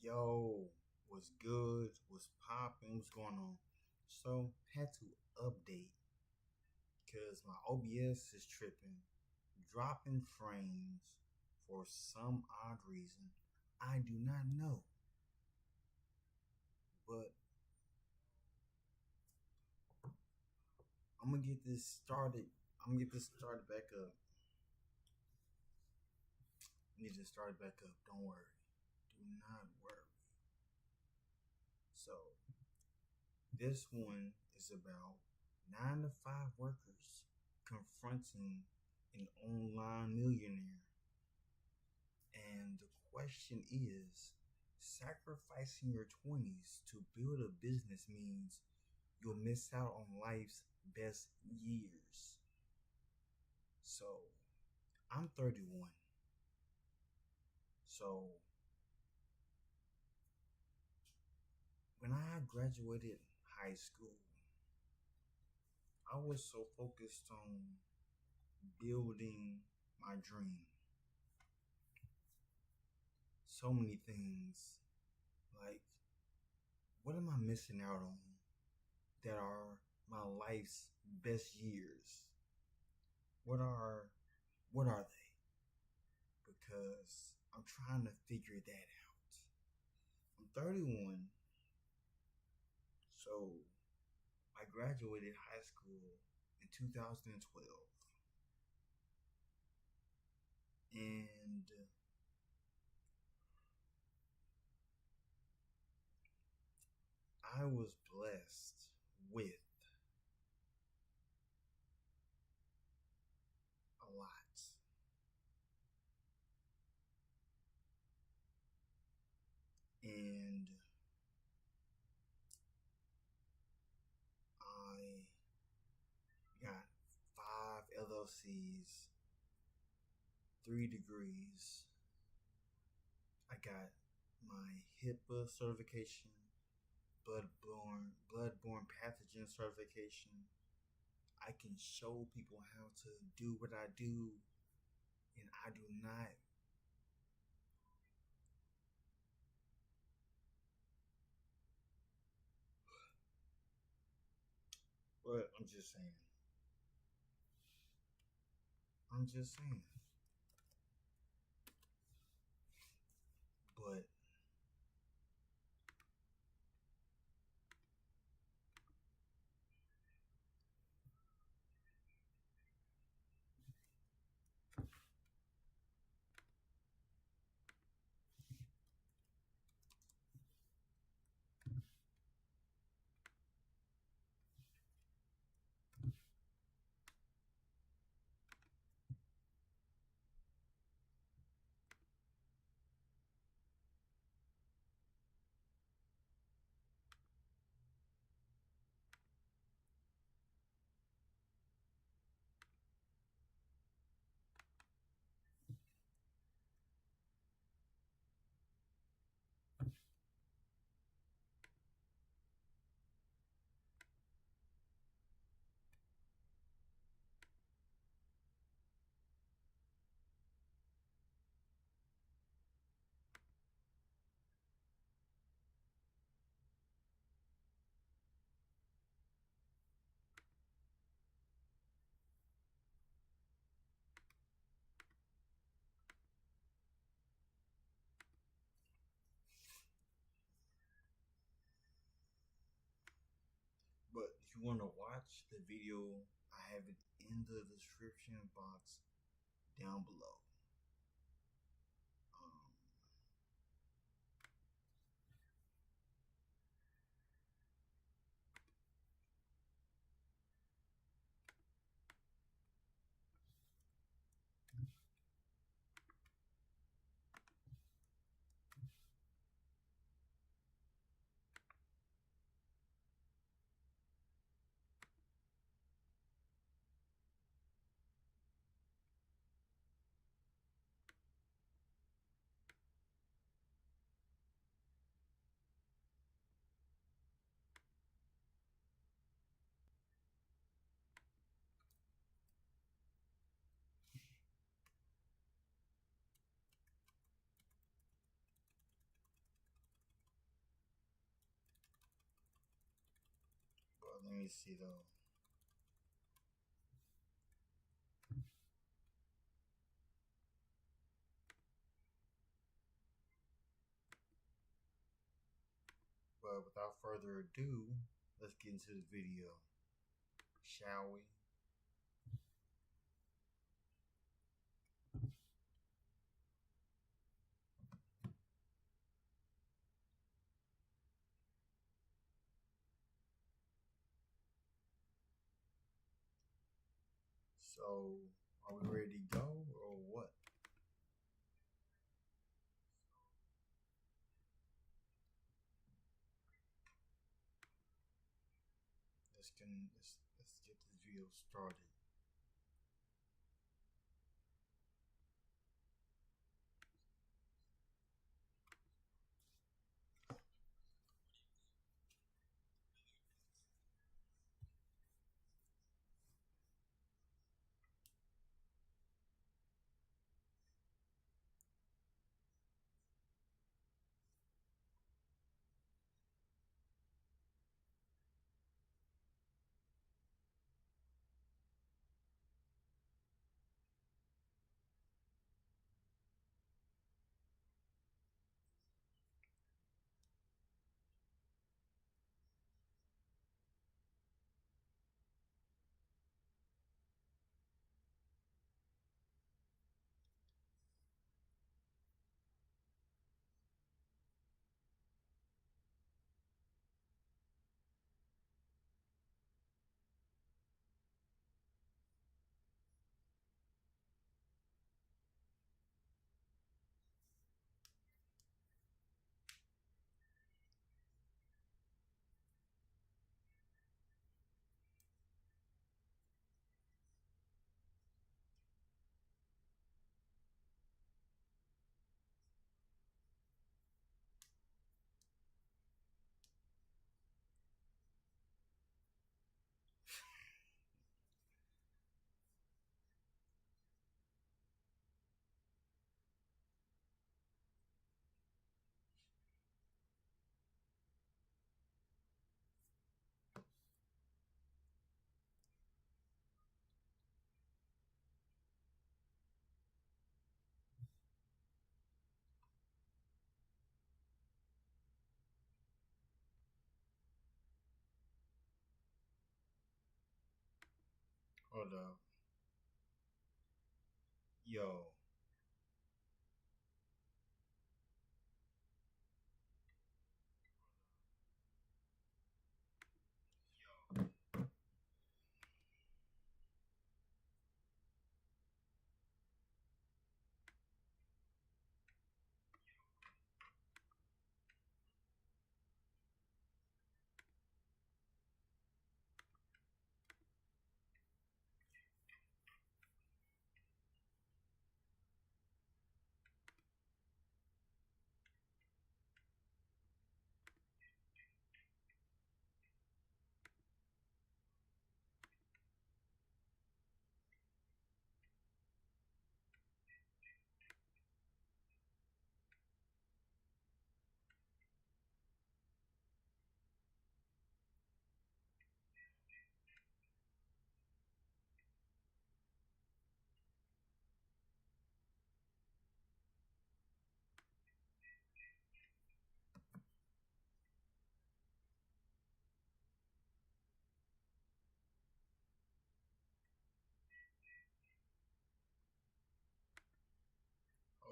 Yo, what's good? What's popping? What's going on? So, had to update because my OBS is tripping, dropping frames for some odd reason. I do not know, but I'm gonna get this started. I'm gonna get this started back up. Need to start it back up. Don't worry. Do not worry. So, this one is about 9 to 5 workers confronting an online millionaire. And the question is, sacrificing your 20s to build a business means you'll miss out on life's best years. So, I'm 31. So, when I graduated high school, I was so focused on building my dream. So many things. Like, what am I missing out on that are my life's best years? What are what are they? Because I'm trying to figure that out. I'm 31, so I graduated high school in 2012, and I was blessed with a lot. And I got 5 LLCs, 3 degrees. I got my HIPAA certification, bloodborne pathogen certification. I can show people how to do what I do, and I do not. But I'm just saying. I'm just saying. But if you want to watch the video, I have it in the description box down below. Um, Let me see though. But without further ado, let's get into the video, shall we? So, are we ready to go or what? Let's get this video started. Hold up. Yo.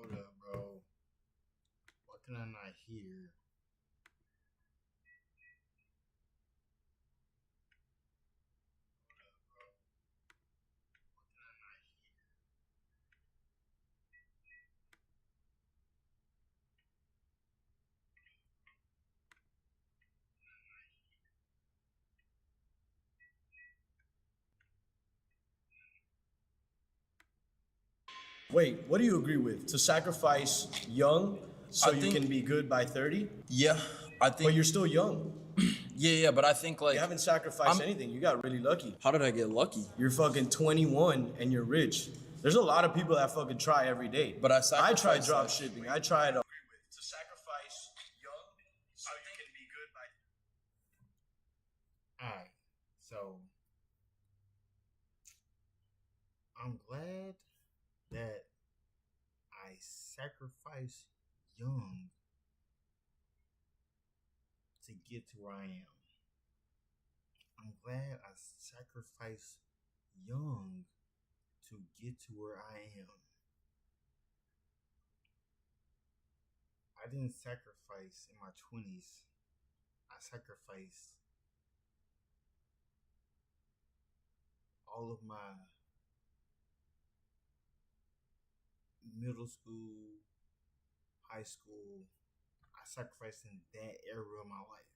Hold up, bro. Why can I not hear? Wait, what do you agree with? To sacrifice young so you can be good by 30? Yeah, I think. But you're still young. Yeah, but I think like. You haven't sacrificed anything. You got really lucky. How did I get lucky? You're fucking 21 and you're rich. There's a lot of people that fucking try every day. But I tried sacrificed drop that. shipping. I tried. To sacrifice young so you can be good by. Alright. So I'm glad that I sacrificed young to get to where I am. I'm glad I sacrificed young to get to where I am. I didn't sacrifice in my 20s. I sacrificed all of my middle school, high school. I sacrificed in that area of my life.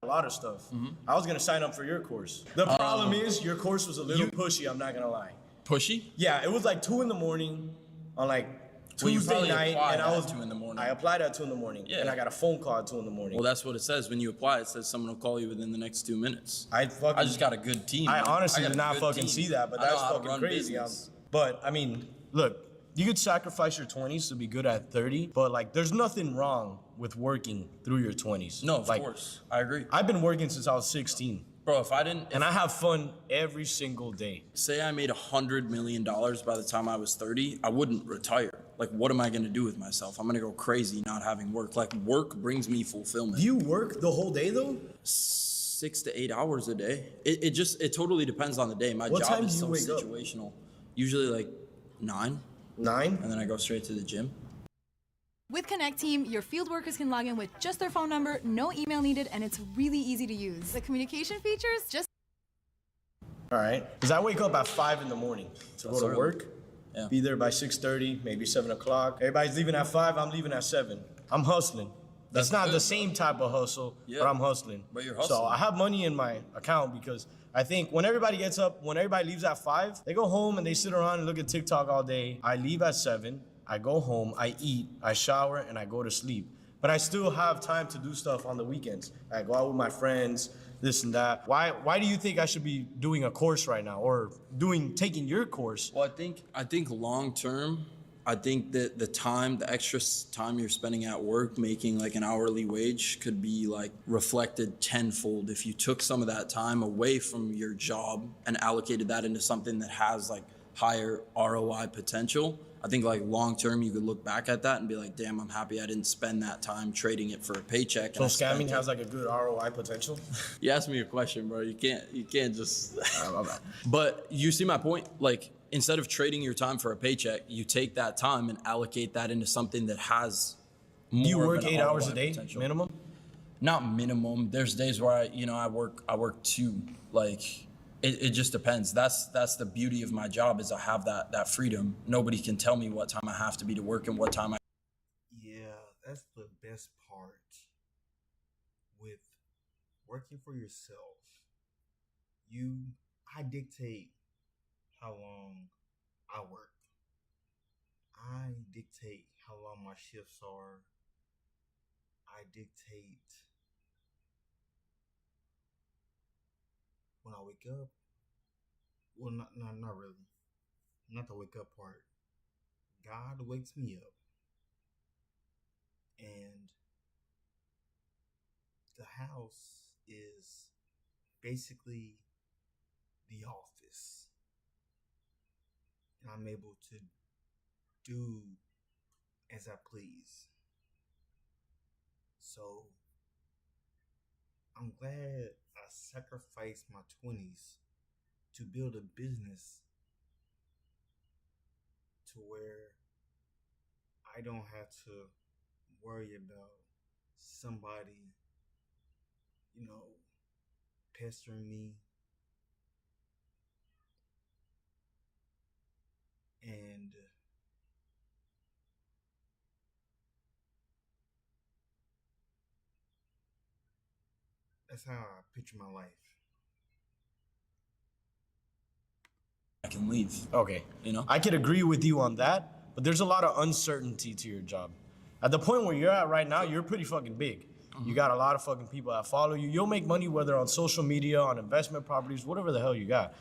A lot of stuff. I was gonna sign up for your course. The problem is your course was a little pushy. I'm not gonna lie. Pushy? Yeah, it was like 2 in the morning on like Well, you Tuesday probably night, applied and I at was 2 in the morning. I applied at 2 in the morning, Yeah. and I got a phone call at 2 in the morning. Well, that's what it says when you apply. It says someone will call you within the next 2 minutes. I just got a good team. I man. honestly got did a not good fucking team. see that, but I know that's how to fucking run crazy. business. But I mean, look, you could sacrifice your 20s to be good at 30, but like, there's nothing wrong with working through your 20s. No, of like, course. I agree. I've been working since I was 16, Bro, if I didn't, and I have fun every single day. say I made $100 million by the time I was 30, I wouldn't retire. Like, what am I going to do with myself? I'm going to go crazy not having work. Like, work brings me fulfillment. Do you work the whole day though? 6 to 8 hours a day. It totally depends on the day. My What job time is do so you wake up? situational. Usually like 9, 9? and then I go straight to the gym. With Connect Team, your field workers can log in with just their phone number, no email needed, and it's really easy to use. The communication features just All right. Because I wake up at 5 in the morning to That's go to early. work. Yeah. Be there by 6:30, maybe 7 o'clock. Everybody's leaving at 5. I'm leaving at 7. I'm hustling. That's not good, the same type of hustle, Yeah. but I'm hustling. But you're So hustling. I have money in my account because I think when everybody gets up, when everybody leaves at 5, they go home and they sit around and look at TikTok all day. I leave at 7. I go home, I eat, I shower, and I go to sleep. But I still have time to do stuff on the weekends. I go out with my friends, this and that. Why do you think I should be doing a course right now or taking your course? Well, I think long term, I think that the extra time you're spending at work making like an hourly wage could be like reflected tenfold if you took some of that time away from your job and allocated that into something that has like higher ROI potential. I think like long term you could look back at that and be like, damn, I'm happy I didn't spend that time trading it for a paycheck. So and I spent scamming it. has like a good ROI potential? You asked me a question, bro. You can't just. But you see my point. Like instead of trading your time for a paycheck, you take that time and allocate that into something that has. More Do you of work an 8 hours a ROI day potential. minimum? Not minimum. There's days where I work 2. Like it just depends. That's the beauty of my job is I have that freedom. Nobody can tell me what time I have to be to work and what time I. Yeah, that's the best part with working for yourself. I dictate how long I work. I dictate how long my shifts are. I dictate when I wake up. Well, not really. Not the wake up part. God wakes me up. And the house is basically the office. And I'm able to do as I please. So I'm glad I sacrificed my 20s to build a business to where I don't have to worry about somebody, pestering me. And that's how I picture my life. I can leave. Okay. I could agree with you on that, but there's a lot of uncertainty to your job. At the point where you're at right now, you're pretty fucking big. You got a lot of fucking people that follow you. You'll make money whether on social media, on investment properties, whatever the hell you got.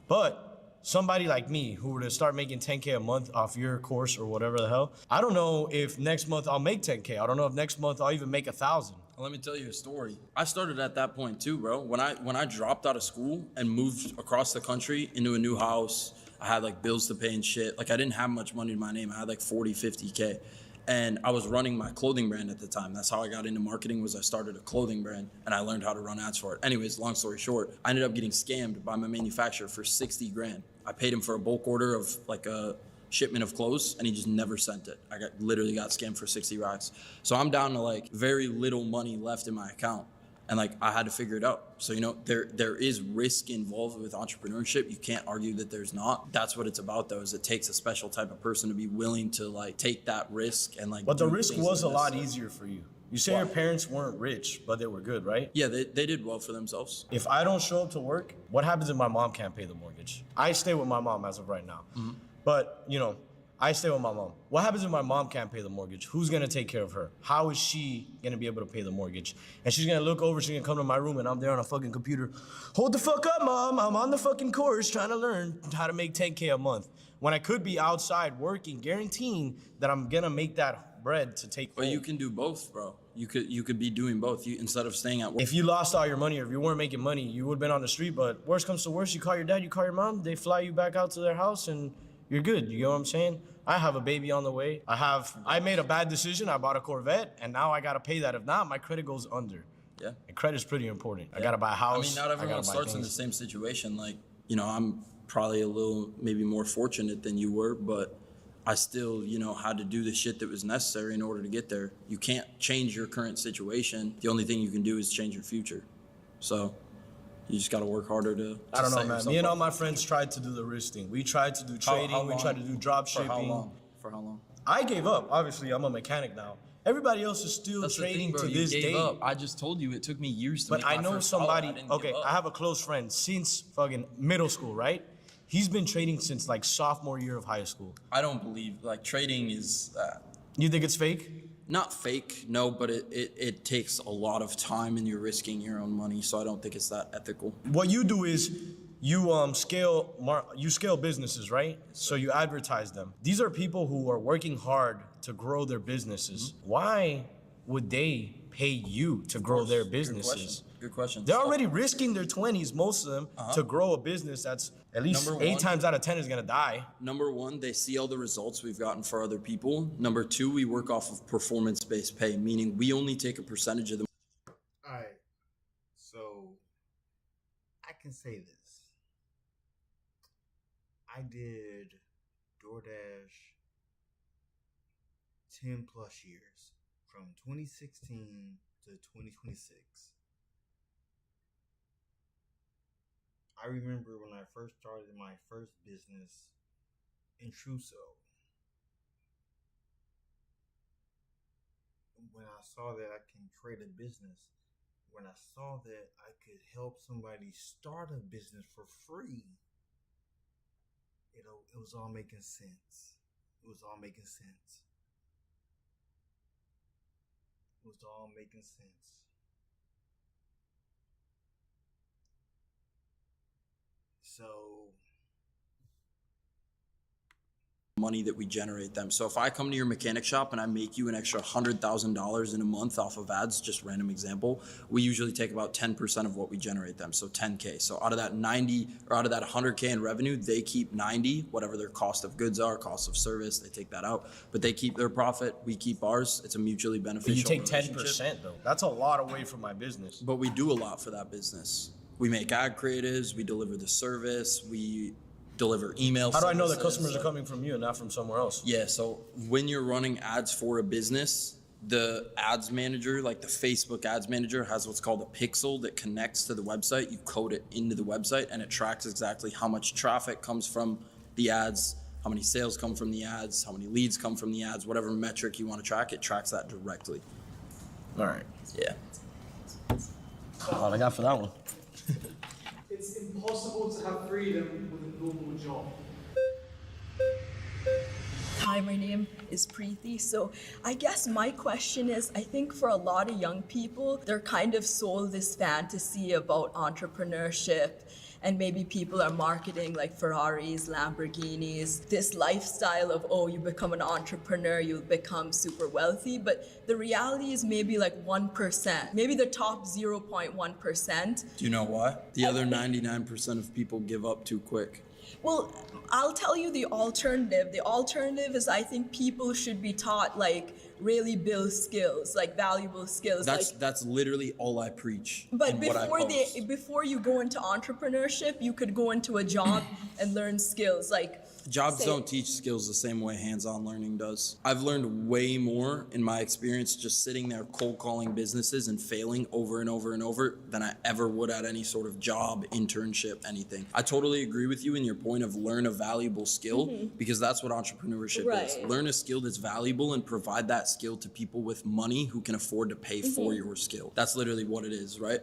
But somebody like me who were to start making 10K a month off your course or whatever the hell, I don't know if next month I'll make 10K. I don't know if next month I'll even make 1,000. Let me tell you a story. I started at that point too, bro. When I dropped out of school and moved across the country into a new house, I had like bills to pay and shit. Like I didn't have much money in my name. I had like 40, 50K. And I was running my clothing brand at the time. That's how I got into marketing, was I started a clothing brand and I learned how to run ads for it. Anyways, long story short, I ended up getting scammed by my manufacturer for 60 grand. I paid him for a bulk order of like a shipment of clothes and he just never sent it. I literally got scammed for 60 racks. So I'm down to like very little money left in my account. And like I had to figure it out. So, you know, there is risk involved with entrepreneurship. You can't argue that there's not. That's what it's about though, is it takes a special type of person to be willing to like take that risk and like. But the risk was a lot easier for you. You say your parents weren't rich, but they were good, right? Yeah, they did well for themselves. If I don't show up to work, what happens if my mom can't pay the mortgage? I stay with my mom as of right now. Mm-hmm. But, you know, I stay with my mom. What happens if my mom can't pay the mortgage? Who's gonna take care of her? How is she gonna be able to pay the mortgage? And she's gonna look over, she's gonna come to my room and I'm there on a fucking computer. Hold the fuck up, mom. I'm on the fucking course trying to learn how to make 10K a month. When I could be outside working, guaranteeing that I'm gonna make that bread to take home. But you can do both, bro. You could be doing both. Instead of staying at work. If you lost all your money or if you weren't making money, you would've been on the street, but worst comes to worst, you call your dad, you call your mom, they fly you back out to their house and you're good, you know what I'm saying? I have a baby on the way. I made a bad decision. I bought a Corvette, and now I gotta pay that. If not, my credit goes under. Yeah. And credit's pretty important. Yeah. I gotta buy a house. I mean, not everyone starts in the same situation. Like, you know, I'm probably a little maybe more fortunate than you were, but I still, you know, had to do the shit that was necessary in order to get there. You can't change your current situation. The only thing you can do is change your future. So you just got to work harder to I don't know, man. Me and all my friends tried to do the risk thing. We tried to do trading. We tried to do drop shipping. For how long? I gave up. Obviously, I'm a mechanic now. Everybody else is still trading to this day. I just told you it took me years to But I know somebody, okay, I have a close friend since fucking middle school, right? He's been trading since like sophomore year of high school. I don't believe, like, trading is... You think it's fake? Not fake, no, but it takes a lot of time and you're risking your own money, so I don't think it's that ethical. What you do is you scale businesses, right? So you advertise them. These are people who are working hard to grow their businesses. Mm-hmm. Why would they pay you to grow their businesses? Good question. They're already risking their 20s, most of them, to grow a business that's at least 8 times out of 10 is gonna die. Number one, they see all the results we've gotten for other people. Number two, we work off of performance-based pay, meaning we only take a percentage of the... All right, so I can say this. I did DoorDash 10 plus years, from 2016 to 2026. I remember when I first started my first business, Intruso. When I saw that I can create a business, when I saw that I could help somebody start a business for free, it was all making sense. It was all making sense. It was all making sense. So money that we generate them. So if I come to your mechanic shop and I make you an extra $100,000 in a month off of ads, just random example, we usually take about 10% of what we generate them. So 10K. So out of that 90 or out of that 100K in revenue, they keep 90, whatever their cost of goods are, cost of service, they take that out, but they keep their profit. We keep ours. It's a mutually beneficial. But you take 10% though. That's a lot away from my business. But we do a lot for that business. We make ad creatives, we deliver the service, we deliver email How do I know that customers are coming from you and not from somewhere else? Yeah, so when you're running ads for a business, the ads manager, like the Facebook ads manager, has what's called a pixel that connects to the website. You code it into the website and it tracks exactly how much traffic comes from the ads, how many sales come from the ads, how many leads come from the ads, whatever metric you want to track, it tracks that directly. All right. Yeah. All I got for that one. It's impossible to have freedom with a normal job. Hi, my name is Preeti. So I guess my question is, I think for a lot of young people, they're kind of sold this fantasy about entrepreneurship and maybe people are marketing like Ferraris, Lamborghinis, this lifestyle of, oh, you become an entrepreneur, you'll become super wealthy. But the reality is maybe like 1%, maybe the top 0.1%. Do you know why? The other 99% of people give up too quick. Well, I'll tell you the alternative. The alternative is I think people should be taught like really build skills, like valuable skills. That's literally all I preach. But before before you go into entrepreneurship, you could go into a job and learn skills. Like jobs don't teach skills the same way hands-on learning does. I've learned way more in my experience just sitting there cold calling businesses and failing over and over and over than I ever would at any sort of job, internship, anything. I totally agree with you in your point of learn a valuable skill because that's what entrepreneurship is. Learn a skill that's valuable and provide that skill to people with money who can afford to pay for your skill. That's literally what it is, right?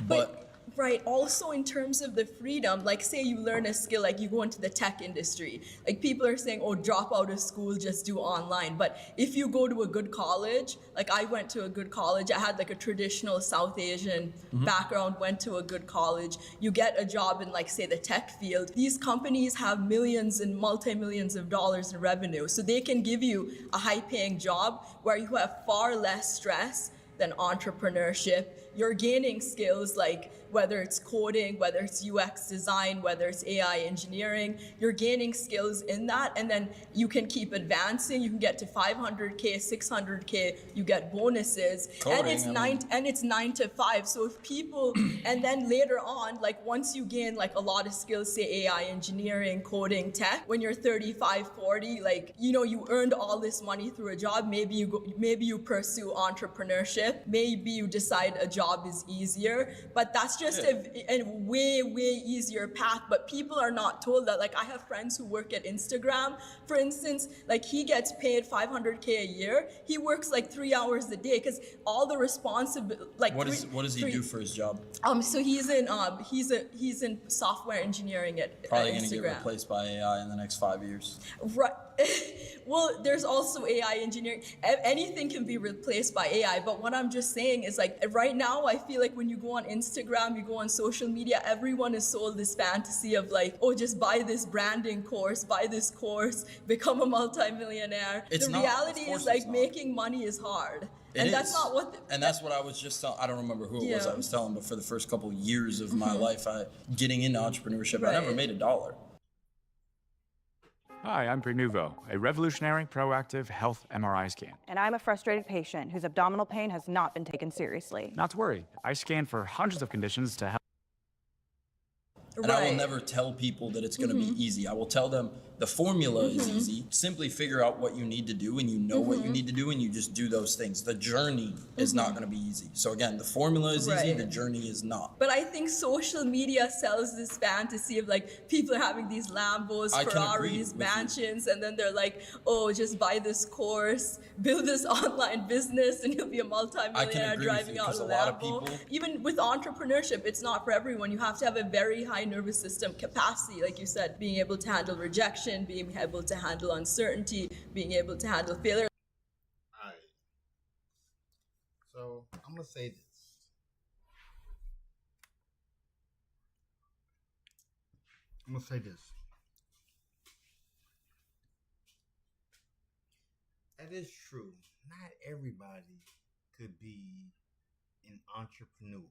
But right. Also, in terms of the freedom, like say you learn a skill, like you go into the tech industry. Like people are saying, oh, drop out of school, just do online. But if you go to a good college, like I went to a good college, I had like a traditional South Asian background, went to a good college. You get a job in like say the tech field. These companies have millions and multi-millions of dollars in revenue. So they can give you a high-paying job where you have far less stress than entrepreneurship. You're gaining skills like whether it's coding, whether it's UX design, whether it's AI engineering, you're gaining skills in that, and then you can keep advancing. You can get to 500K, 600K, you get bonuses, coding, and it's 9 to 5. So if people, and then later on, like once you gain like a lot of skills, say AI engineering, coding, tech, when you're 35, 40, like, you know, you earned all this money through a job, maybe you pursue entrepreneurship, maybe you decide a job is easier, but that's just a way easier path. But people are not told that. Like I have friends who work at Instagram, for instance, like he gets paid 500K a year. He works like 3 hours a day because all the responsibility. Like what does he do for his job? So he's in software engineering at probably Instagram. Gonna get replaced by AI in the next 5 years. Right. Well, there's also AI engineering. Anything can be replaced by AI. But what I'm just saying is like right now, I feel like when you go on Instagram, you go on social media, everyone is sold this fantasy of like, oh, just buy this branding course, buy this course, become a multimillionaire. The reality is like making money is hard. That's not what. That's what I was just telling. I don't remember who it was I was telling, but for the first couple years of my life, getting into entrepreneurship, I never made $1. Hi, I'm Prenuvo, a revolutionary proactive health MRI scan. And I'm a frustrated patient whose abdominal pain has not been taken seriously. Not to worry, I scan for hundreds of conditions to help. And I will never tell people that it's going to be easy. I will tell them the formula is easy. Simply figure out what you need to do, and you know what you need to do, and you just do those things. The journey is not going to be easy. So again, the formula is easy, the journey is not. But I think social media sells this fantasy of like people are having these Lambos, Ferraris, mansions, and then they're like, oh, just buy this course, build this online business, and you'll be a multi-millionaire driving out a Lambo. Even with entrepreneurship, it's not for everyone. You have to have a very high nervous system capacity, like you said, being able to handle rejection, being able to handle uncertainty, being able to handle failure. All right. So I'm gonna say this. That is true. Not everybody could be an entrepreneur.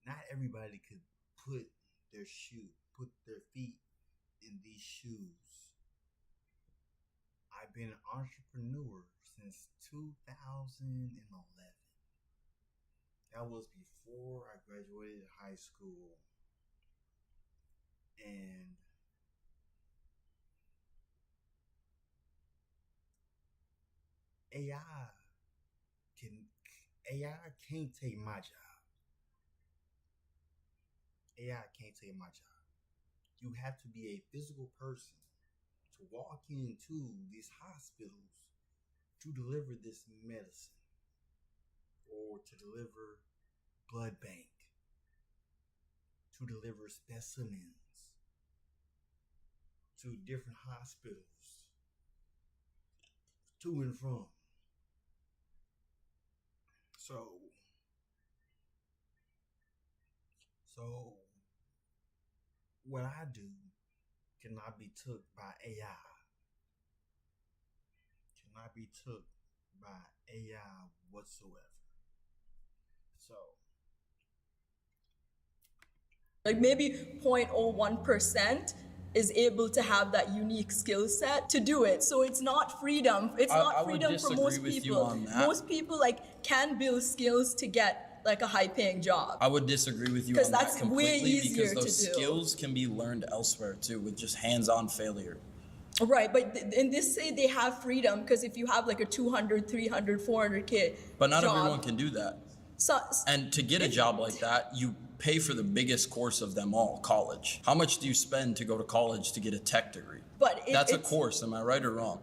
Not everybody could put their feet in these shoes. I've been an entrepreneur since 2011. That was before I graduated high school. And AI can't take my job. AI can't take my job. You have to be a physical person to walk into these hospitals to deliver this medicine or to deliver blood bank, to deliver specimens to different hospitals, to and from. So what I do cannot be took by AI. Cannot be took by AI whatsoever. So, Like maybe 0.01% is able to have that unique skill set to do it. So it's not freedom. It's I not would freedom for disagree most with you people. on that. Most people like can build skills to get like a high-paying job. I would disagree with you 'Cause on that's that completely way easier because those to do. skills can be learned elsewhere too with just hands-on failure. Right, but in this say they have freedom because if you have like a 200, 300, 400K But not job, everyone can do that. So, And to get a job like that, you pay for the biggest course of them all, college. How much do you spend to go to college to get a tech degree? but That's a it's, course, am I right or wrong?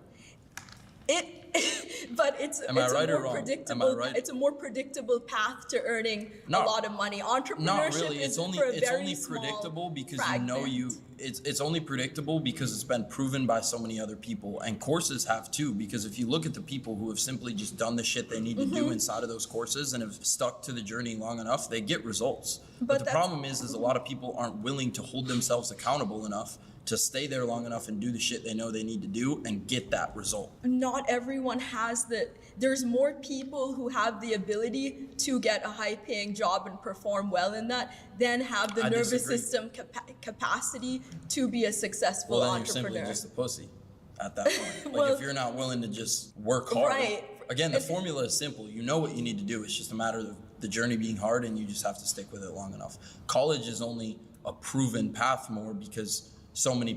but it's Am I it's right a or more wrong? Am I predictable right? it's a more predictable path to earning Not- a lot of money. Not Entrepreneurship really. is It's only for a it's very only small predictable because fragment. it's only predictable because it's been proven by so many other people, and courses have too. Because if you look at the people who have simply just done the shit they need to Mm-hmm. do inside of those courses and have stuck to the journey long enough, they get results. But But the that's- problem is a lot of people aren't willing to hold themselves accountable enough to stay there long enough and do the shit they know they need to do and get that result. Not everyone has there's more people who have the ability to get a high paying job and perform well in that than have the I nervous disagree. system capacity to be a successful Well, then you're simply entrepreneur. just a pussy at that point. Like Well- if you're not willing to just work hard. Right. Again, the formula is simple. You know what you need to do. It's just a matter of the journey being hard and you just have to stick with it long enough. College is only a proven path more because so many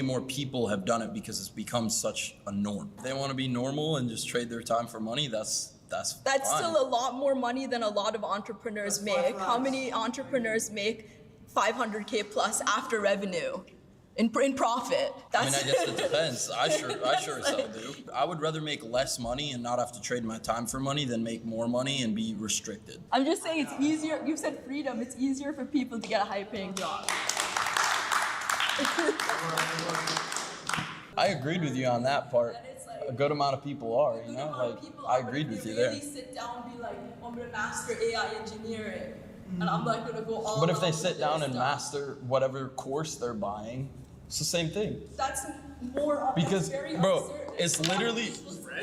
more people have done it because it's become such a norm. If they want to be normal and just trade their time for money, that's That's fine. still a lot more money than a lot of entrepreneurs make. How many entrepreneurs make 500K plus after revenue in profit? I mean, I guess it depends. I sure as hell do. I would rather make less money and not have to trade my time for money than make more money and be restricted. I'm just saying it's easier. You said freedom. It's easier for people to get a high paying job. I agreed with you on that part. And it's like- A good amount of people are, you know, amount of like people I are, but agreed if with they you there. really sit down and be like, I'm gonna master AI engineering, and I'm like gonna go all. But if they out sit with down this and stuff. master whatever course they're buying, it's the same thing. That's more. Because, it's very bro, uncertain. it's literally,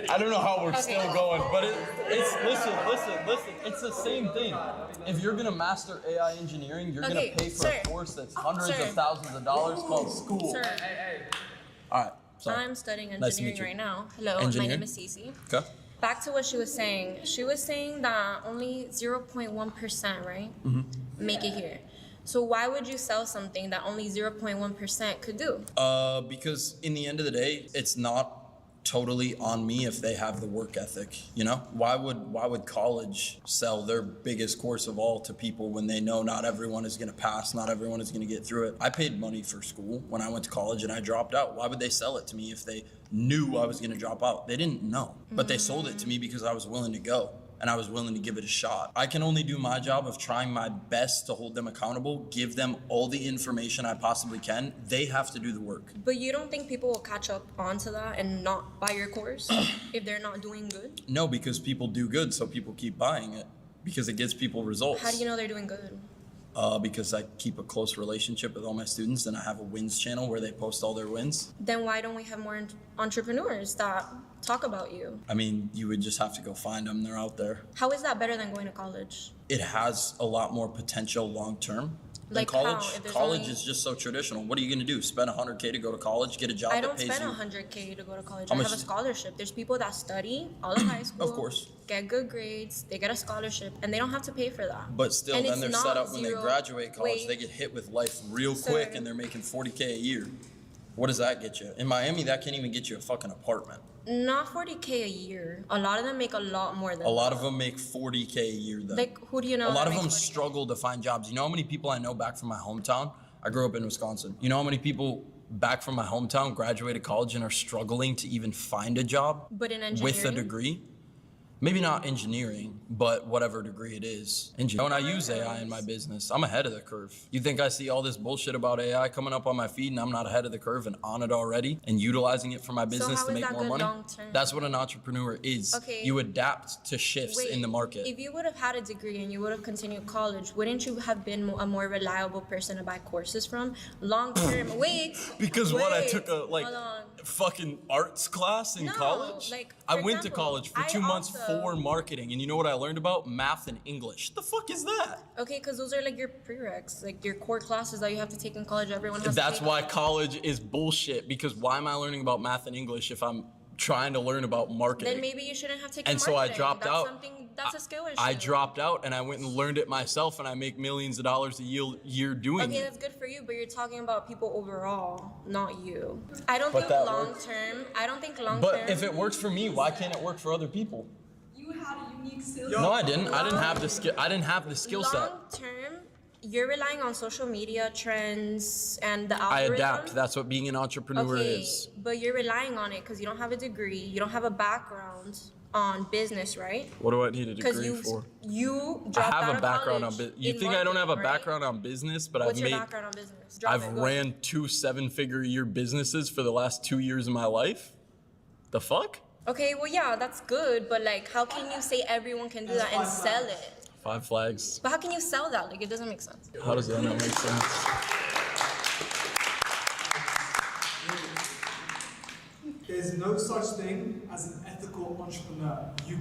I don't know how we're still going, but it's listen, it's the same thing. If you're gonna master AI engineering, you're Okay, gonna pay for sir. a course that's hundreds Sir. of thousands of dollars called school. Sir, All right, sorry. I'm studying Nice to meet engineering you. right now. Hello, my Engineering? name is Cece. Okay. Back to what she was saying. She was saying that only 0.1%, right? Make it here. So why would you sell something that only 0.1% could do? Because in the end of the day, it's not totally on me if they have the work ethic, you know? Why would college sell their biggest course of all to people when they know not everyone is gonna pass, not everyone is gonna get through it? I paid money for school when I went to college and I dropped out. Why would they sell it to me if they knew I was gonna drop out? They didn't know, but they sold it to me because I was willing to go. And I was willing to give it a shot. I can only do my job of trying my best to hold them accountable, give them all the information I possibly can. They have to do the work. But you don't think people will catch up onto that and not buy your course if they're not doing good? No, because people do good, so people keep buying it because it gets people results. How do you know they're doing good? Because I keep a close relationship with all my students and I have a wins channel where they post all their wins. Then why don't we have more entrepreneurs that talk about you? I mean, you would just have to go find them. They're out there. How is that better than going to college? It has a lot more potential long term. Like college, how? If there's college only- is just so traditional. What are you gonna do? Spend $100K to go to college, get a job I that don't pays spend you? 100K to go to college. How I much have a is- scholarship. There's people that study all of high school. Of course. Get good grades. They get a scholarship, and they don't have to pay for that. But still, And then it's they're not set up when they zero- graduate college, Wait. they get hit with life real Sir. quick and they're making $40K a year. What does that get you? In Miami, that can't even get you a fucking apartment. Not 40K a year. A lot of them make a lot more than A lot that. of them make $40K a year though. Like, who do you know? A lot that of them makes 40K? struggle to find jobs. You know how many people I know back from my hometown? I grew up in Wisconsin. You know how many people back from my hometown graduated college and are struggling to even find a job But in with a engineering? degree? maybe not engineering, but whatever degree it is. When I use AI in my business, I'm ahead of the curve. You think I see all this bullshit about AI coming up on my feed and I'm not ahead of the curve and on it already and utilizing it for my business how to is make that more good money? long-term? That's what an entrepreneur is. Okay. You adapt to shifts in the market. If you would have had a degree and you would have continued college, wouldn't you have been a more reliable person to buy courses from? Long term, Because I took a hold on. fucking arts class in No, college. like, I for went to example, college for I 2 months also- for marketing, and you know what I learned about? Math and English. The fuck is that? Okay, because those are like your prereqs, like your core classes that you have to take in college. Everyone has That's to why college is bullshit, because why am I learning about math and English if I'm trying to learn about marketing? Then maybe you shouldn't have taken And so I marketing. dropped out. That's a skill issue. I dropped out and I went and learned it myself, and I make millions of dollars a year doing Okay, it. that's good for you, but you're talking about people overall, not you. I don't But think that long works. term. I don't think long term. But if it works for me, why can't it work for other people? You had a unique skill. No, I didn't. I didn't have the skill. I didn't have the skill set. long term, you're relying on social media trends and the I algorithm. adapt. That's what being an entrepreneur Okay, is. but you're relying on it because you don't have a degree, you don't have a background on business, right? What do I need a Because degree for? you I dropped have out a of background on college business. You in think I don't have a marketing, right? background on business, but What's I've your made. background on business? Drop I've it, go ahead. ran 2 7-figure a year businesses for the last 2 years of my life. The fuck? Okay, well, yeah, that's good, but like, how can you say everyone can do that and sell it? 5 flags. But how can you sell that? Like, it doesn't make sense. How does that not make sense? There's no such thing as an ethical entrepreneur. You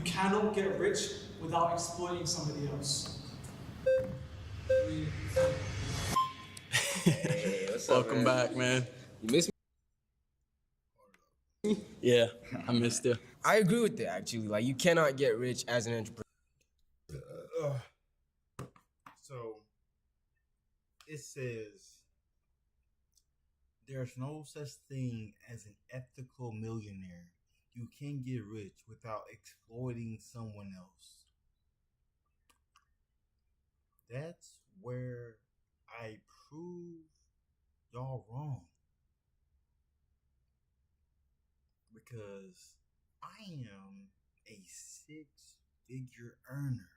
cannot get rich without exploiting somebody else. Welcome back, man. You miss me? Yeah, I missed you. I agree with that, actually. Like, you cannot get rich as an entrepreneur. So it says there's no such thing as an ethical millionaire. You can't get rich without exploiting someone else. That's where I prove y'all wrong. Because I am a 6-figure earner.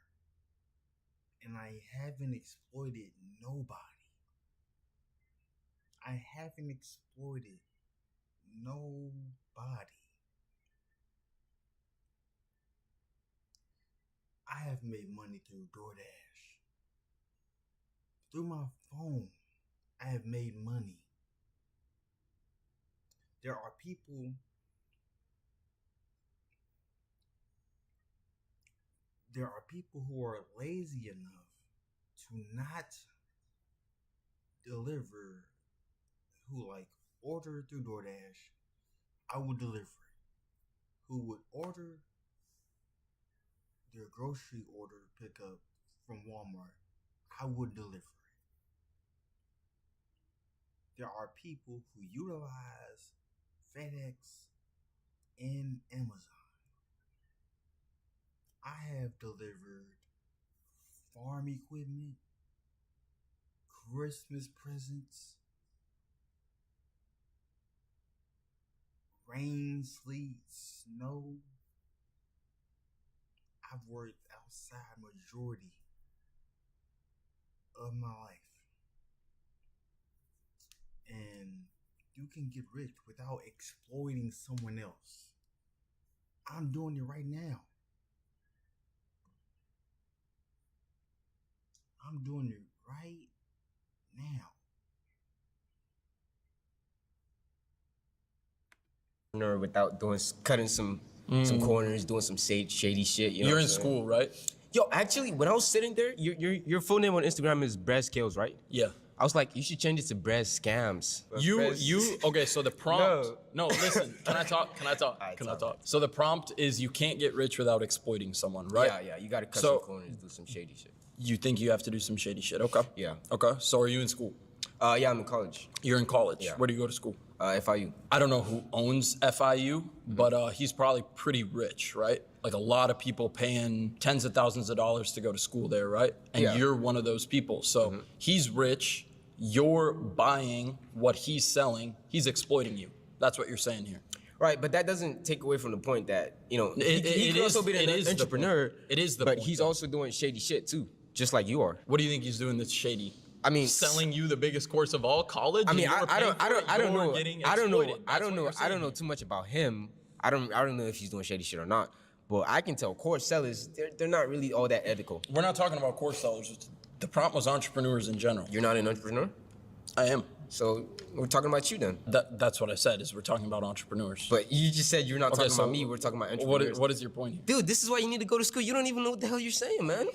And I haven't exploited nobody. I haven't exploited nobody. I have made money through DoorDash. Through my phone, I have made money. There are people who are lazy enough to not deliver, who like order through DoorDash. I would deliver it. Who would order their grocery order pickup from Walmart. I would deliver it. There are people who utilize FedEx and Amazon. I have delivered farm equipment, Christmas presents, rain, sleet, snow. I've worked outside majority of my life. And you can get rich without exploiting someone else. I'm doing it right now. I'm doing it right now. Without cutting some corners, doing some shady shit. You know You're what in I'm saying? school, right? Yo, actually, when I was sitting there, your full name on Instagram is Brad Scales, right? Yeah. I was like, you should change it to Brad Scams. Okay, so the prompt. No, listen, can I talk? Can I talk? So the prompt is you can't get rich without exploiting someone, right? Yeah, you gotta cut So- some corners, do some shady shit. You think you have to do some shady shit, okay? Yeah. Okay, so are you in school? Yeah, I'm in college. You're in college. Yeah. Where do you go to school? FIU. I don't know who owns FIU, but he's probably pretty rich, right? Like a lot of people paying tens of thousands of dollars to go to school there, right? And Yeah. you're one of those people. So he's rich, you're buying what he's selling, he's exploiting you. That's what you're saying here. Right, but that doesn't take away from the point that, he can also be an entrepreneur. It is the but point, he's though. also doing shady shit too, just like you are. What do you think he's doing that's shady? I mean, selling you the biggest course of all college. I mean, and I don't know. I don't know know. too much about him. I don't know if he's doing shady shit or not. But I can tell course sellers, they're not really all that ethical. We're not talking about course sellers. The prompt was entrepreneurs in general. You're not an entrepreneur? I am. So we're talking about you then. That's what I said, is we're talking about entrepreneurs. But you just said you're not talking about me, we're talking about entrepreneurs. What is your point here? Dude, this is why you need to go to school. You don't even know what the hell you're saying, man.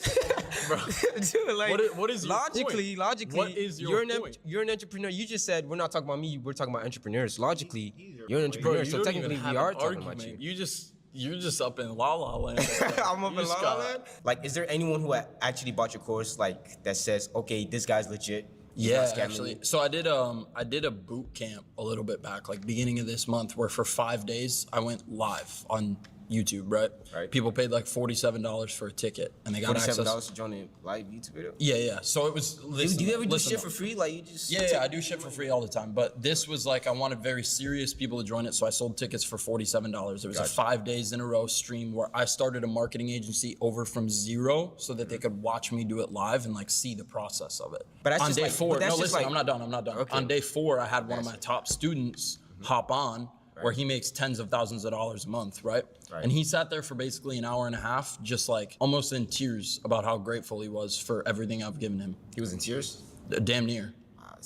Bro. Dude, like, what is your logically, point? What is your point? You're an entrepreneur. You just said we're not talking about me, we're talking about entrepreneurs. Logically, you're an entrepreneur, Bro, so technically we are talking about you. You're just up in La La Land. I'm up in La La Land? Like, is there anyone who actually bought your course, like, that says, okay, this guy's legit? Yeah, actually. So I did a boot camp a little bit back, like beginning of this month, where for 5 days I went live on YouTube, right? People paid like $47 for a ticket, and they got access. $47 to join a live YouTube video? Yeah. So it was. Do you ever do shit for free? Like, you just. Yeah, I do shit for free all the time. But this was like, I wanted very serious people to join it, so I sold tickets for $47. It was a 5 days in a row stream where I started a marketing agency over from zero, so that they could watch me do it live and like see the process of it. But that's on just day like, 4. that's No, just listen, like, I'm not done. Okay. On day 4, I had one of my top students hop on. Right. Where he makes tens of thousands of dollars a month, right? And he sat there for basically an hour and a half, just like almost in tears about how grateful he was for everything I've given him. He was in tears? Damn near.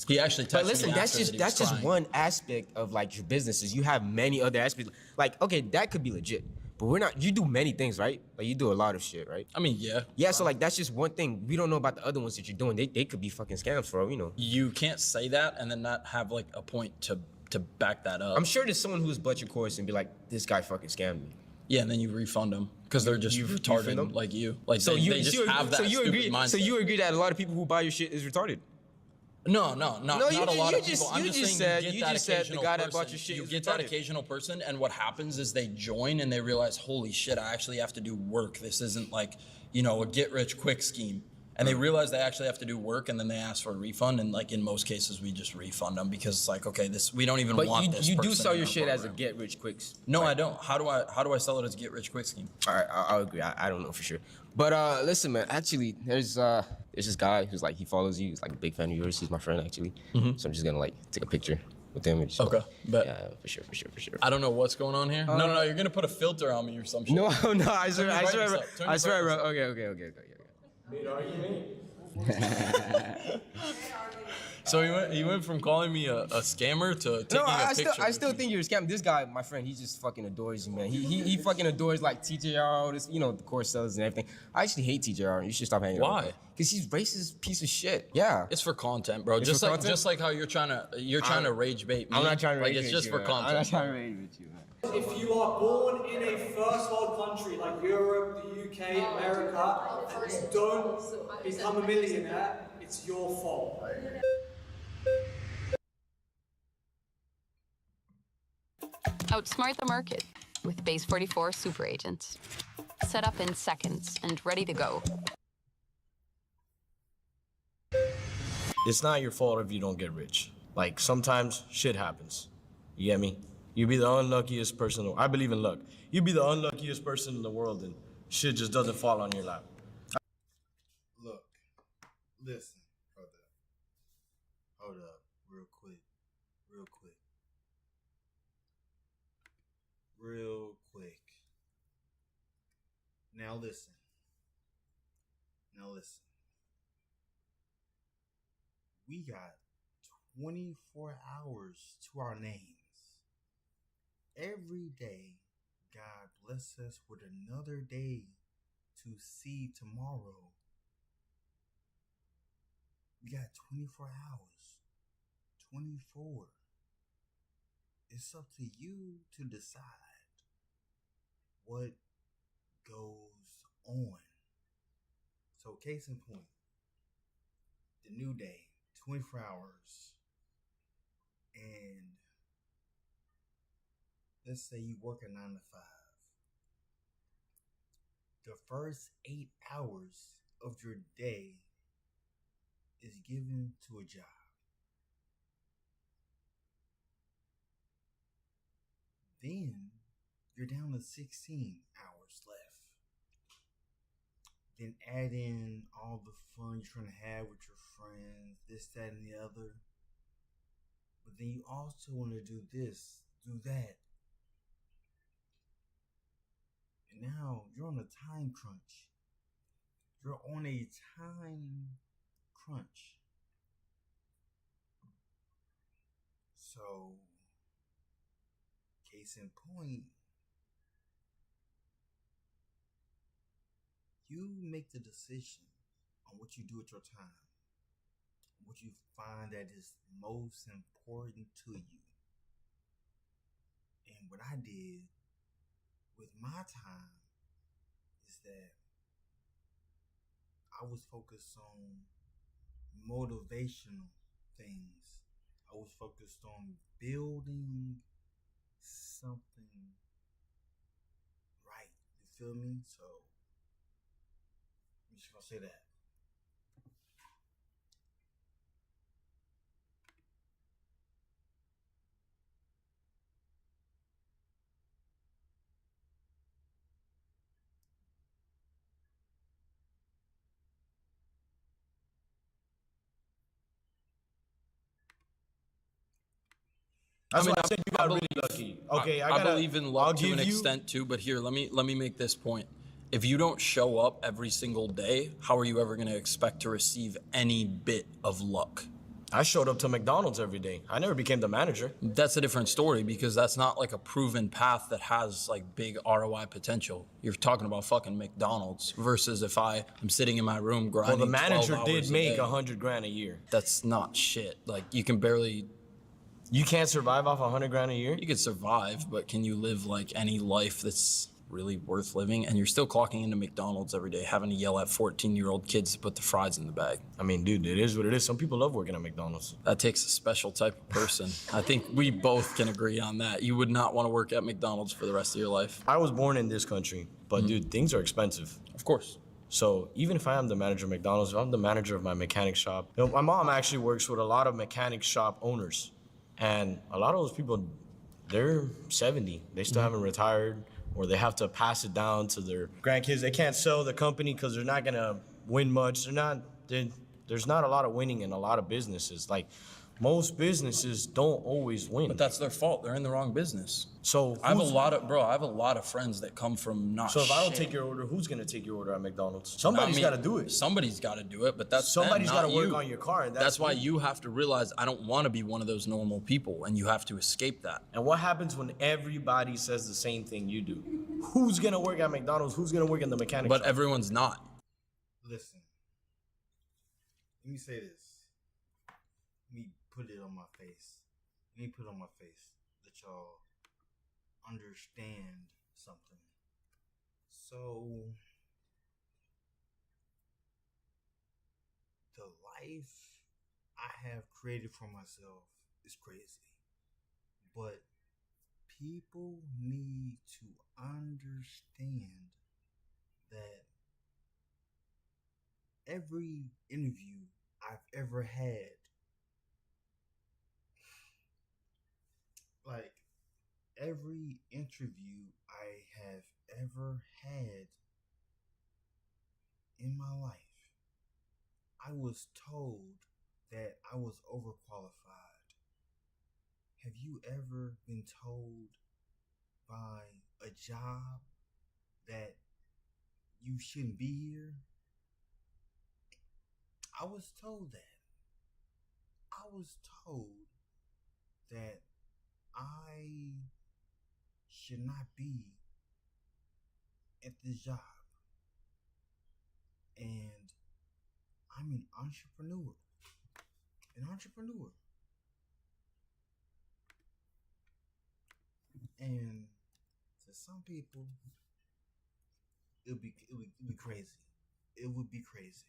He actually texted But listen, me that's after just that he was crying. one aspect of like your businesses. You have many other aspects. Like, okay, that could be legit. But we're not, you do many things, right? Like, you do a lot of shit, right? I mean, yeah. Yeah, so like, that's just one thing. We don't know about the other ones that you're doing. They could be fucking scams for all we know. You can't say that and then not have like a point to back that up. I'm sure there's someone who's bought your course and be like, this guy fucking scammed me. Yeah, and then you refund them because they're just retarded like you. Like so they just have that stupid mindset. So you agree that a lot of people who buy your shit is retarded? No, not a lot of people. I'm just saying you just said the guy that bought your shit you is get retarded. that occasional person, and what happens is they join and they realize, holy shit, I actually have to do work. This isn't like, a get rich quick scheme. And they realize they actually have to do work, and then they ask for a refund. And like in most cases, we just refund them because it's like, okay, we don't even want this. But you do person sell in your our shit as a program. get rich quick. No, I don't. How do I sell it as a get rich quick scheme? All right, I'll agree. I don't know for sure. But listen, man. Actually, there's this guy who's like, he follows you. He's like a big fan of yours. He's my friend actually. So I'm just gonna like take a picture with him. And just, Okay, but yeah, for sure. I don't know what's going on here. No, you're gonna put a filter on me or some shit. No, I swear, bro. Okay. Made argument. So he went from calling me a scammer to taking a picture. I still think you're a scam. This guy, my friend, he just fucking adores you, man. He fucking adores like TJR, all this, the course sellers and everything. I actually hate TJR. You should stop hanging out. Why? Because he's racist piece of shit. Yeah. It's for content, bro. It's Just for like content? just like how you're trying to rage bait me. I'm not trying to rage Like it's bait just you, for man. content. I'm not trying to rage with you, man. If you are born in a first world country like Europe, the UK, America, and you don't become a millionaire, it's your fault. Outsmart the market with Base 44 super agents. Set up in seconds and ready to go. It's not your fault if you don't get rich. Like, sometimes shit happens. You get me? You be the unluckiest person. I believe in luck. You be the unluckiest person in the world and shit just doesn't fall on your lap. Look, listen, brother. Hold up, real quick. Now listen. We got 24 hours to our names. Every day, God bless us with another day to see tomorrow. We got 24 hours. 24. It's up to you to decide what goes on. So, case in point, the new day, 24 hours, and let's say you work a 9 to 5. The first 8 hours of your day is given to a job. Then you're down to 16 hours left. Then add in all the fun you're trying to have with your friends, this, that, and the other. But then you also want to do this, do that. And now you're on a time crunch. You're on a time crunch. So, case in point, you make the decision on what you do with your time, what you find that is most important to you. And what I did with my time is that I was focused on motivational things. I was focused on building something right. You feel me? So I'm just gonna say that. That's I mean, why I said you got really lucky. Okay, I believe in luck to an extent too, but here, let me make this point. If you don't show up every single day, how are you ever going to expect to receive any bit of luck? I showed up to McDonald's every day. I never became the manager. That's a different story because that's not like a proven path that has like big ROI potential. You're talking about fucking McDonald's versus if I am sitting in my room grinding. Well, the manager 12 did hours a make day. $100,000 a year. That's not shit. Like you can barely. You can't survive off $100,000 a year? You could survive, but can you live like any life that's really worth living? And you're still clocking into McDonald's every day, having to yell at 14-year-old kids to put the fries in the bag. I mean, dude, it is what it is. Some people love working at McDonald's. That takes a special type of person. I think we both can agree on that. You would not want to work at McDonald's for the rest of your life. I was born in this country, but dude, things are expensive. Of course. So even if I am the manager of McDonald's, if I'm the manager of my mechanic shop, you know, my mom actually works with a lot of mechanic shop owners. And a lot of those people, they're 70. They still haven't retired, or they have to pass it down to their grandkids. They can't sell the company because they're not gonna win much. There's not a lot of winning in a lot of businesses. Like, most businesses don't always win. But that's their fault. They're in the wrong business. So I have a lot of friends that come from not So if I don't shit. take your order, who's gonna take your order at McDonald's? Somebody's got to do it. Somebody's got to do it, but that's Somebody's got to work on your car. And That's why you have to realize I don't want to be one of those normal people, and you have to escape that. And what happens when everybody says the same thing you do? Who's gonna work at McDonald's? Who's gonna work in the mechanic But shop? everyone's not. Listen, let me say this. Let me put it on my face. Let me put it on my face that y'all understand something. So, the life I have created for myself is crazy. But people need to understand that every interview I've ever had, like every interview I have ever had in my life, I was told that I was overqualified. Have you ever been told by a job that you shouldn't be here? I was told that. I was told that I should not be at this job. And I'm an entrepreneur. And to some people, it would be crazy. It would be crazy.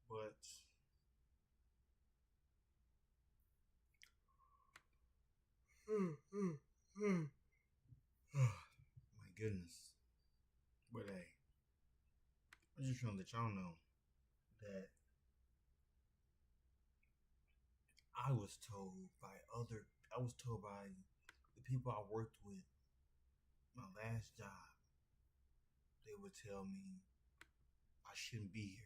But My goodness. But hey, I'm just trying to let y'all know that I was told by the people I worked with, my last job, they would tell me I shouldn't be here.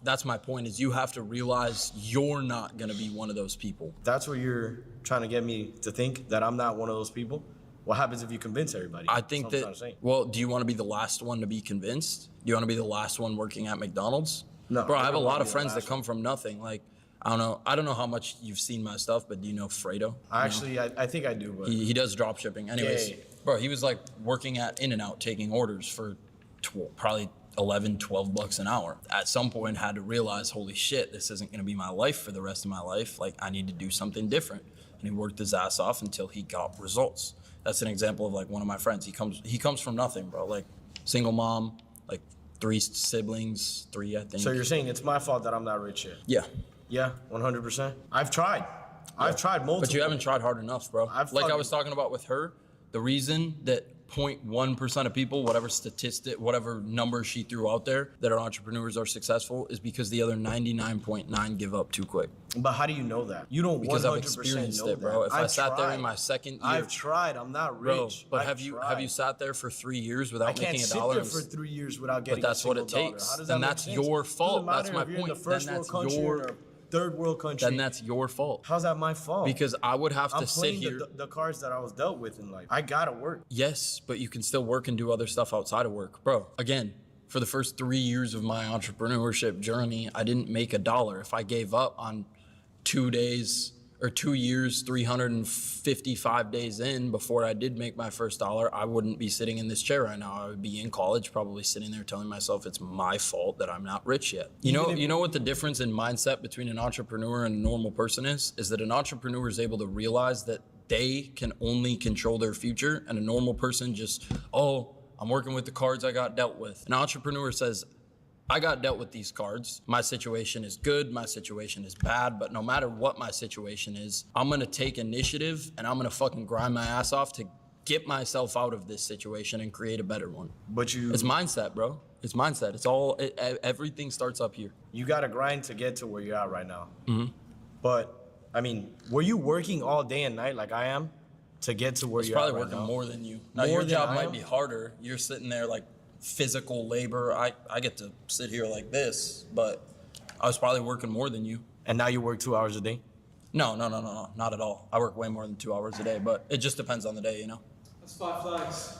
That's my point, is you have to realize you're not going to be one of those people. That's what you're trying to get me to think, that I'm not one of those people. What happens if you convince everybody? I think well, do you want to be the last one to be convinced? Do you want to be the last one working at McDonald's? No. Bro, I have a lot of friends that come from nothing. Like, I don't know how much you've seen my stuff, but do you know Fredo? Actually, I think I do, but he does drop shipping. Anyways, bro, he was like working at In-N-Out taking orders for probably 11, 12 bucks an hour. At some point had to realize, holy shit, this isn't gonna be my life for the rest of my life. Like, I need to do something different. And he worked his ass off until he got results. That's an example of like one of my friends. He comes from nothing, bro. Like, single mom, like 3 siblings, 3 I think. So you're saying it's my fault that I'm not rich yet? Yeah. Yeah, 100%. I've tried. I've tried multiple. But you haven't tried hard enough, bro. Like I was talking about with her, the reason that 0.1% of people, whatever statistic, whatever number she threw out there, that are entrepreneurs are successful, is because the other 99.9 give up too quick. But how do you know that? You don't 100% because I've experienced know it, bro. that. If I sat there in my second year, I've tried. I'm not rich. Bro, but have you sat there for 3 years without making $1? I can't sit there for 3 years without getting. But that's what it takes. And that's your fault. That's my point. Then that's your third world country. Then that's your fault. How's that my fault? Because I would have to sit here. The cards that I was dealt with in life. I gotta work. Yes, but you can still work and do other stuff outside of work, bro. Again, for the first 3 years of my entrepreneurship journey, I didn't make $1. If I gave up on 2 days or 2 years, 355 days in before I did make my first $1, I wouldn't be sitting in this chair right now. I would be in college, probably sitting there telling myself it's my fault that I'm not rich yet. You know what the difference in mindset between an entrepreneur and a normal person is that an entrepreneur is able to realize that they can only control their future, and a normal person just, I'm working with the cards I got dealt with. An entrepreneur says, I got dealt with these cards. My situation is good, my situation is bad, but no matter what my situation is, I'm gonna take initiative and I'm gonna fucking grind my ass off to get myself out of this situation and create a better one. It's mindset, bro. It's mindset. Everything starts up here. You gotta grind to get to where you're at right now. Mm-hmm. But, I mean, were you working all day and night like I am to get to where you're at right now? Probably working more than you. Now, your job might be harder. You're sitting there like physical labor. I get to sit here like this, but I was probably working more than you. And now you work 2 hours a day? No, not at all. I work way more than 2 hours a day, but it just depends on the day, you know? That's 5 flags.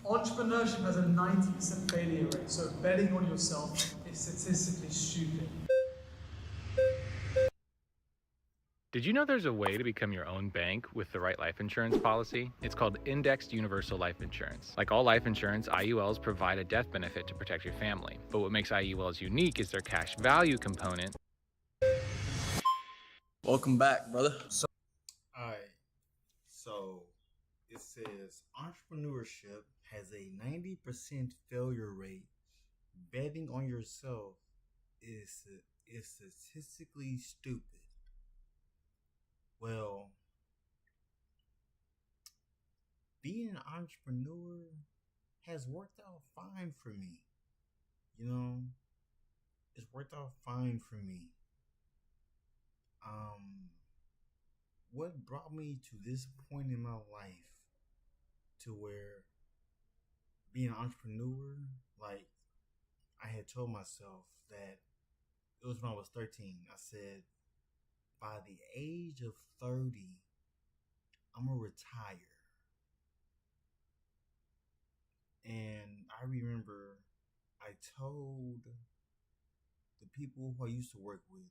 Entrepreneurship has a 90% failure rate, so betting on yourself is statistically stupid. Did you know there's a way to become your own bank with the right life insurance policy? It's called Indexed Universal Life Insurance. Like all life insurance, IULs provide a death benefit to protect your family. But what makes IULs unique is their cash value component. Welcome back, brother. Alright, so it says entrepreneurship has a 90% failure rate. Betting on yourself is statistically stupid. Well, being an entrepreneur has worked out fine for me. you know, it's worked out fine for me. What brought me to this point in my life to where being an entrepreneur, like I had told myself that it was when I was 13. I said, by the age of 30, I'm going to retire. And I remember I told the people who I used to work with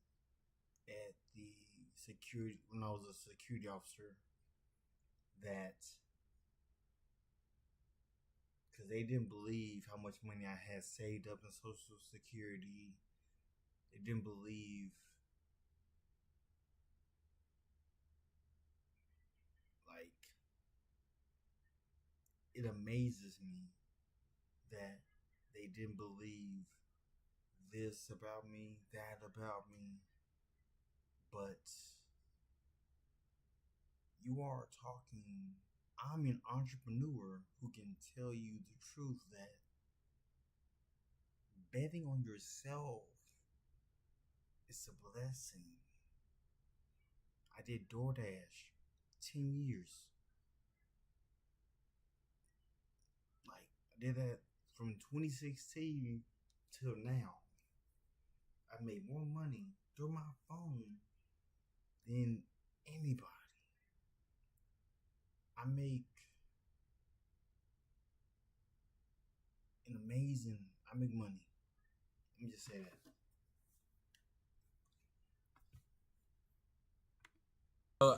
at the security, when I was a security officer, that because they didn't believe how much money I had saved up in Social Security. They didn't believe like it amazes me that they didn't believe this about me, that about me. But you are talking, I'm an entrepreneur who can tell you the truth that betting on yourself is a blessing. I did DoorDash 10 years. Like, I did that from 2016 till now. I made more money through my phone than anybody. I make I make money. Let me just say that.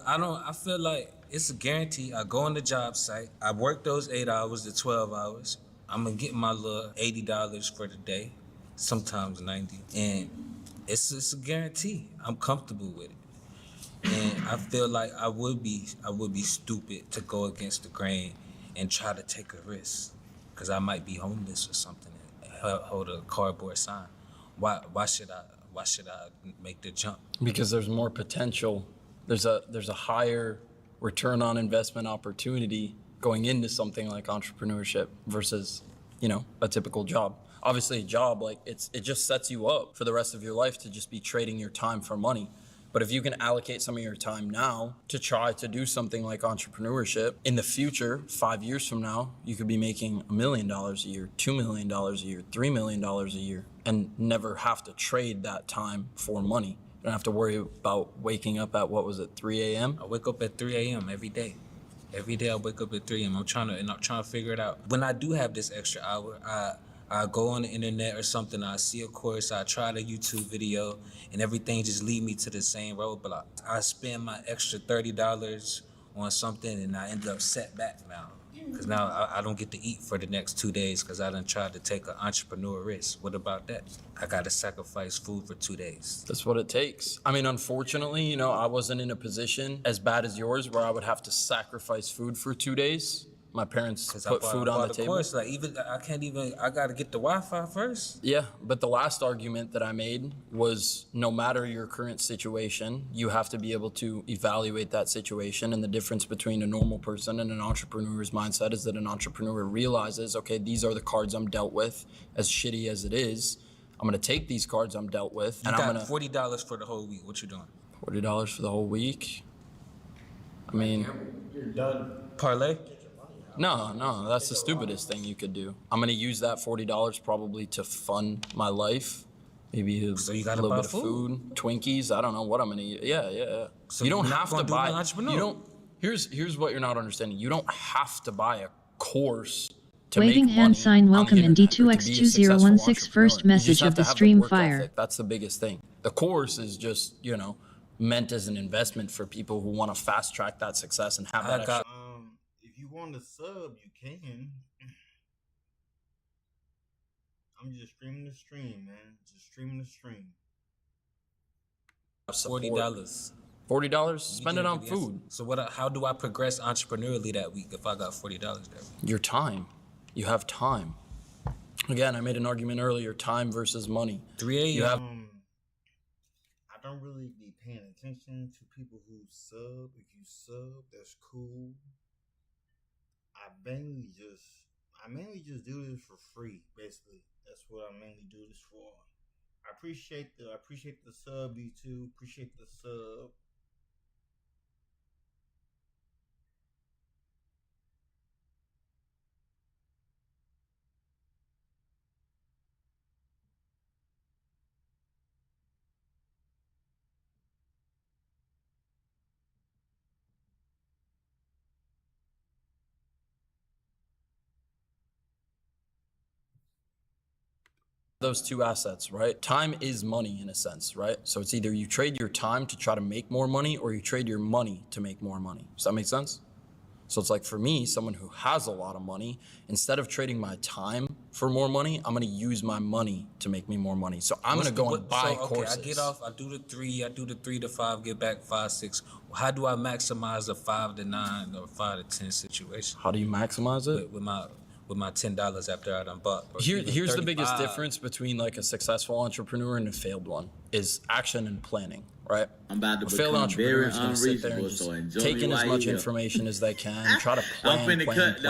I feel like it's a guarantee. I go on the job site. I work those 8 hours to 12 hours. I'm gonna get my little $80 for the day, sometimes 90. And it's a guarantee. I'm comfortable with it. And I feel like I would be stupid to go against the grain and try to take a risk. Cause I might be homeless or something and hold a cardboard sign. Why should I make the jump? Because there's more potential. There's a higher return on investment opportunity going into something like entrepreneurship versus, a typical job. Obviously, a job, like it just sets you up for the rest of your life to just be trading your time for money. But if you can allocate some of your time now to try to do something like entrepreneurship, in the future, 5 years from now, you could be making $1 million a year, $2 million a year, $3 million a year, and never have to trade that time for money. You don't have to worry about waking up at, 3 a.m.? I wake up at 3 a.m. every day. Every day I wake up at 3 a.m. I'm trying to figure it out. When I do have this extra hour, I go on the internet or something, I see a course, I try the YouTube video, and everything just lead me to the same roadblock. I spend my extra $30 on something and I end up set back now. Because now I don't get to eat for the next 2 days because I done tried to take an entrepreneur risk. What about that? I got to sacrifice food for 2 days. That's what it takes. I mean, unfortunately, I wasn't in a position as bad as yours where I would have to sacrifice food for 2 days. My parents put food on the table. Course, like I gotta get the Wi-Fi first. Yeah, but the last argument that I made was no matter your current situation, you have to be able to evaluate that situation. And the difference between a normal person and an entrepreneur's mindset is that an entrepreneur realizes, okay, these are the cards I'm dealt with, as shitty as it is. I'm gonna take these cards I'm dealt with, and I'm gonna $40 for the whole week. What you doing? $40 for the whole week. I mean, You're done. Parlay? No, that's the stupidest thing you could do. I'm gonna use that $40 probably to fund my life. Maybe a little bit of food, Twinkies. I don't know what I'm gonna eat. Yeah. So you don't have to buy. You don't. Here's what you're not understanding. You don't have to buy a course to Waving make hand money sign welcome on in the internet to be a successful D2X2016 first entrepreneur. You just message have of to the have stream work fire. ethic. That's the biggest thing. The course is just meant as an investment for people who want to fast track that success and have that extra. If you want to sub, you can. I'm just streaming the stream, man. Just streaming the stream. $40. $40. Spend it on food. So how do I progress entrepreneurially that week if I got $40 there? Your time. You have time. Again, I made an argument earlier: time versus money. 3 a.m. You have. I don't really be paying attention to people who sub. If you sub, that's cool. I mainly just do this for free, basically. That's what I mainly do this for. I appreciate the sub, B2. Appreciate the sub. Those two assets, right? Time is money in a sense, right? So it's either you trade your time to try to make more money or you trade your money to make more money. Does that make sense? So it's like for me, someone who has a lot of money, instead of trading my time for more money, I'm gonna use my money to make me more money. So I'm gonna go and buy courses. I get off, I do the 3 to 5, get back 5, 6. How do I maximize a 5 to 9 or 5 to 10 situation? How do you maximize it? With my $10 after I done bought. Here's the biggest difference between like a successful entrepreneur and a failed one is action and planning, right? I'm about to a failed become entrepreneur very is gonna sit there and unreasonable, just so enjoy take in me as while much you're here. information as they can, try to plan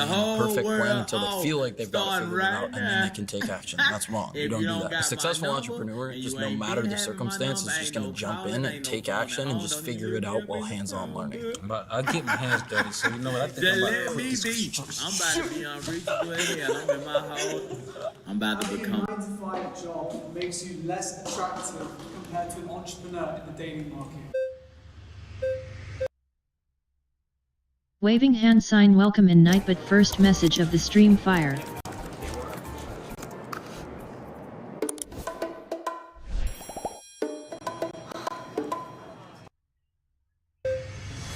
whole a perfect plan world until they feel like they've got it starting figured right out, and then they can take action. That's wrong. You If don't you do don't that. got A successful my entrepreneur, number, just and no you matter ain't the having my circumstances, number, just ain't gonna no jump calling, in ain't and no take phone action and calls, just don't need figure to it do out while everything. hands-on learning. But I get my hands dirty, so you know what I think Just I'm about let to me quit be. this. I'm about to be unreachable as hell. I'm in my hole. I'm about to Having a become. 9 to 5 job makes you less attractive compared to an entrepreneur in the dating market. Waving hand sign welcome in night but first message of the stream fire.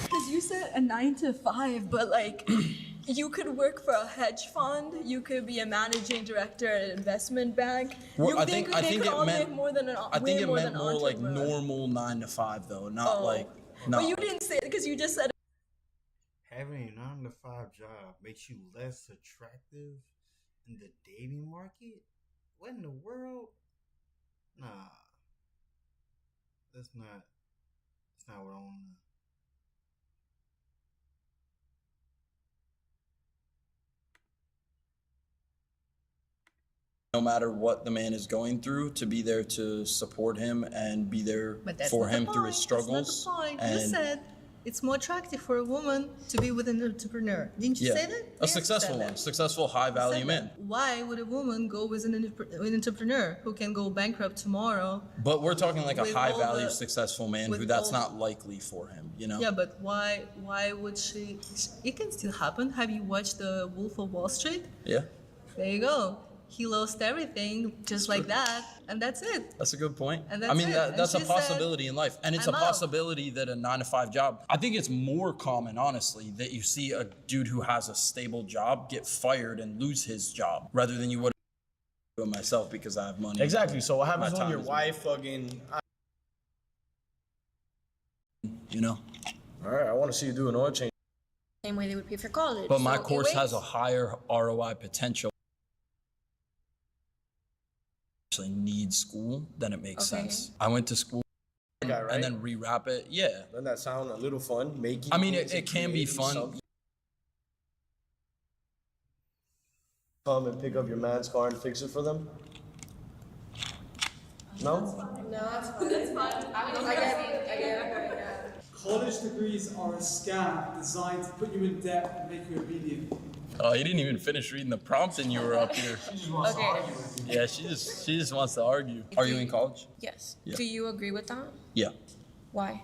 Because you said a 9 to 5, but like you could work for a hedge fund, you could be a managing director at an investment bank. I think it meant more than I think it meant more like normal 9 to 5 though, not like But you didn't say it because you just said Having a 9 to 5 job makes you less attractive in the dating market? What in the world? Nah. That's not what I want to. No matter what the man is going through, to be there to support him and be there for him through his struggles. That's not the point. And You said it's more attractive for a woman to be with an entrepreneur. Didn't you say that? a successful one, successful, high value man. Why would a woman go with an entrepreneur who can go bankrupt tomorrow? But we're talking like a With high all value, the- successful man who with that's all- not likely for him, you know? Yeah, but why would she? It can still happen. Have you watched The Wolf of Wall Street? Yeah, There you go. He lost everything just like that, and that's it. that's a good point. And I that's mean, it. And that's a she said, possibility in life. And it's "I'm a out." possibility that a 9 to 5 job, I think it's more common, honestly, that you see a dude who has a stable job get fired and lose his job rather than you would do it myself because I have money. Exactly. So what happens My when time your is wife fucking? You know? All right, I want to see you do an oil change. Same way they would pay for college. But my So it course has a waits. higher ROI potential. Actually need school, then it makes Okay. sense. I went to school Guy, right? and then rewrap it. Yeah. Doesn't that sound a little fun? Making. I mean, things it and can be creating fun. something. Come and pick up your man's car and fix it for them. No. No, that's fine. That's fine. I get it. College degrees are a scam designed to put you in debt and make you obedient. Oh, you didn't even finish reading the prompt and you were up here. Okay. Yeah, she just wants to argue. Are you in college? Yes. Yeah. Do you agree with that? Yeah. Why?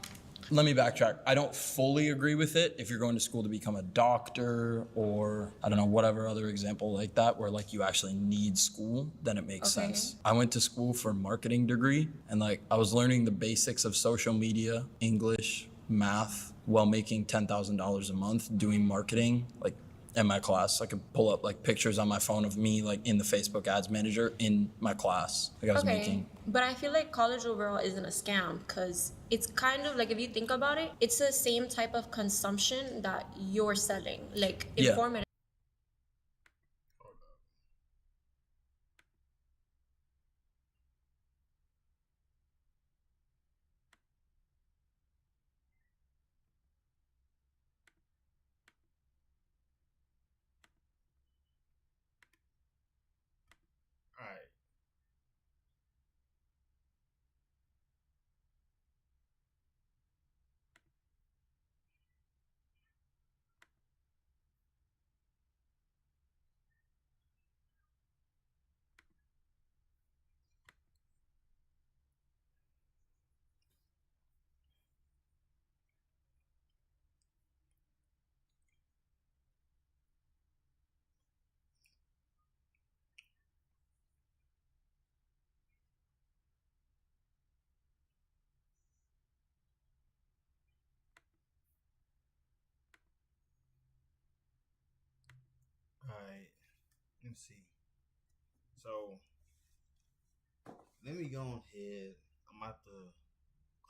Let me backtrack. I don't fully agree with it if you're going to school to become a doctor or, I don't know, whatever other example like that where like you actually need school, then it makes Okay. sense. I went to school for a marketing degree and like I was learning the basics of social media, English, math, while making $10,000 a month doing marketing, like in my class. I could pull up like pictures on my phone of me like in the Facebook ads manager in my class. Like I was making. But I feel like college overall isn't a scam because it's kind of like, if you think about it, it's the same type of consumption that you're selling, like Yeah. informative. Alright, me see. So let me go ahead. I'm about to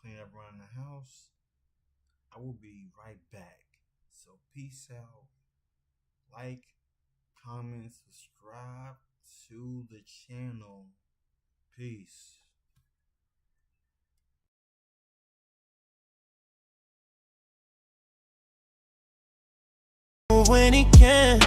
clean up around the house. I will be right back. So peace out. Like, comment, subscribe to the channel. Peace. When he can